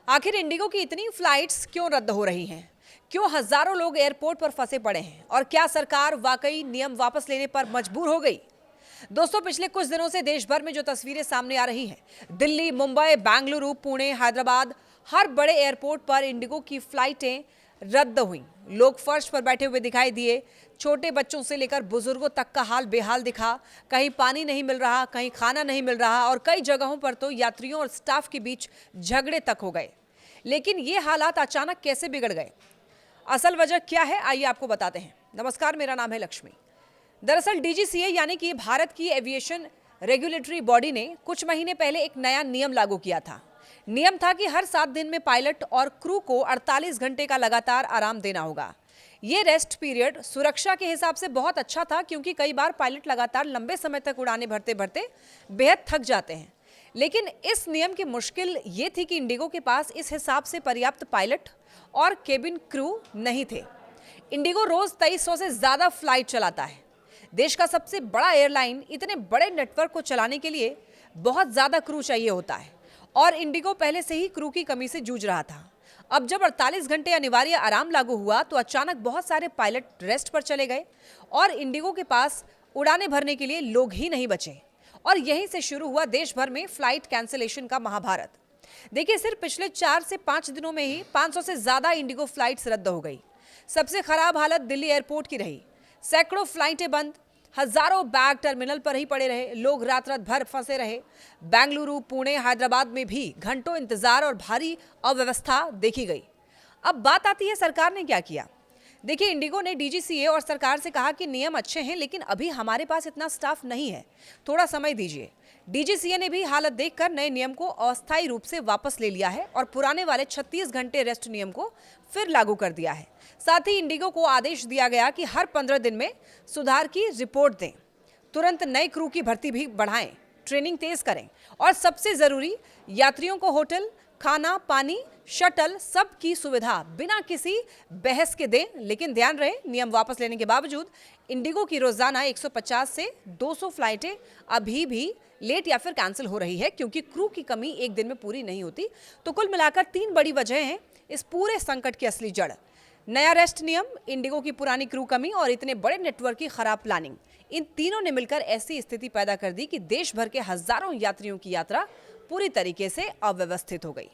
आखिर इंडिगो की इतनी फ्लाइट्स क्यों रद्द हो रही हैं? क्यों हजारों लोग एयरपोर्ट पर फंसे पड़े हैं? और क्या सरकार वाकई नियम वापस लेने पर मजबूर हो गई? दोस्तों, पिछले कुछ दिनों से देश भर में जो तस्वीरें सामने आ रही हैं, दिल्ली, मुंबई, बेंगलुरु, पुणे, हैदराबाद, हर बड़े एयरपोर्ट पर इंडिगो की फ्लाइटें रद्द हुई। लोग फर्श पर बैठे हुए दिखाई दिए। छोटे बच्चों से लेकर बुजुर्गों तक का हाल बेहाल दिखा। कहीं पानी नहीं मिल रहा, कहीं खाना नहीं मिल रहा और कई जगहों पर तो यात्रियों और स्टाफ के बीच झगड़े तक हो गए। लेकिन ये हालात अचानक कैसे बिगड़ गए? असल वजह क्या है, आइए आपको बताते हैं। नमस्कार, मेरा नाम है लक्ष्मी। दरअसल डीजीसीए यानी कि भारत की एविएशन रेगुलेटरी बॉडी ने कुछ महीने पहले एक नया नियम लागू किया था। नियम था कि हर 7 दिन में पायलट और क्रू को 48 घंटे का लगातार आराम देना होगा। ये रेस्ट पीरियड सुरक्षा के हिसाब से बहुत अच्छा था, क्योंकि कई बार पायलट लगातार लंबे समय तक उड़ानें भरते भरते बेहद थक जाते हैं। लेकिन इस नियम की मुश्किल ये थी कि इंडिगो के पास इस हिसाब से पर्याप्त पायलट और केबिन क्रू नहीं थे। इंडिगो रोज 2300 से ज्यादा फ्लाइट चलाता है। देश का सबसे बड़ा एयरलाइन, इतने बड़े नेटवर्क को चलाने के लिए बहुत ज्यादा क्रू चाहिए होता है और इंडिगो पहले से ही क्रू की कमी से जूझ रहा था। अब जब 48 घंटे अनिवार्य आराम लागू हुआ तो अचानक बहुत सारे पायलट रेस्ट पर चले गए और इंडिगो के पास उड़ानें भरने के लिए लोग ही नहीं बचे। और यहीं से शुरू हुआ देश भर में फ्लाइट कैंसिलेशन का महाभारत। देखिए, सिर्फ पिछले 4 से 5 दिनों में ही 500 से ज्यादा इंडिगो फ्लाइट्स रद्द हो गई। सबसे खराब हालत दिल्ली एयरपोर्ट की रही। सैकड़ों फ्लाइटें बंद, हजारों बैग टर्मिनल पर ही पड़े रहे, लोग रात रात भर फंसे रहे। बेंगलुरु, पुणे, हैदराबाद में भी घंटों इंतजार और भारी अव्यवस्था देखी गई। अब बात आती है सरकार ने क्या किया। देखिए, इंडिगो ने डीजीसीए और सरकार से कहा कि नियम अच्छे हैं, लेकिन अभी हमारे पास इतना स्टाफ नहीं है, थोड़ा समय दीजिए। डीजीसीए ने भी हालत देखकर नए नियम को अस्थायी रूप से वापस ले लिया है और पुराने वाले 36 घंटे रेस्ट नियम को फिर लागू कर दिया है। साथ ही इंडिगो को आदेश दिया गया कि हर 15 दिन में सुधार की रिपोर्ट दें, तुरंत नए क्रू की भर्ती भी बढ़ाएं, ट्रेनिंग तेज करें और सबसे जरूरी, यात्रियों को होटल, खाना, पानी, शटल सब की सुविधा बिना किसी बहस के दें। लेकिन ध्यान रहे, नियम वापस लेने के बावजूद इंडिगो की रोजाना 150 से 200 फ्लाइटें अभी भी लेट या फिर कैंसिल हो रही है, क्योंकि क्रू की कमी एक दिन में पूरी नहीं होती। तो कुल मिलाकर 3 बड़ी वजह हैं इस पूरे संकट की असली जड़। नया रेस्ट नियम, इंडिगो की पुरानी क्रू कमी और इतने बड़े नेटवर्क की खराब प्लानिंग। इन तीनों ने मिलकर ऐसी स्थिति पैदा कर दी कि देश भर के हजारों यात्रियों की यात्रा पूरी तरीके से अव्यवस्थित हो गई।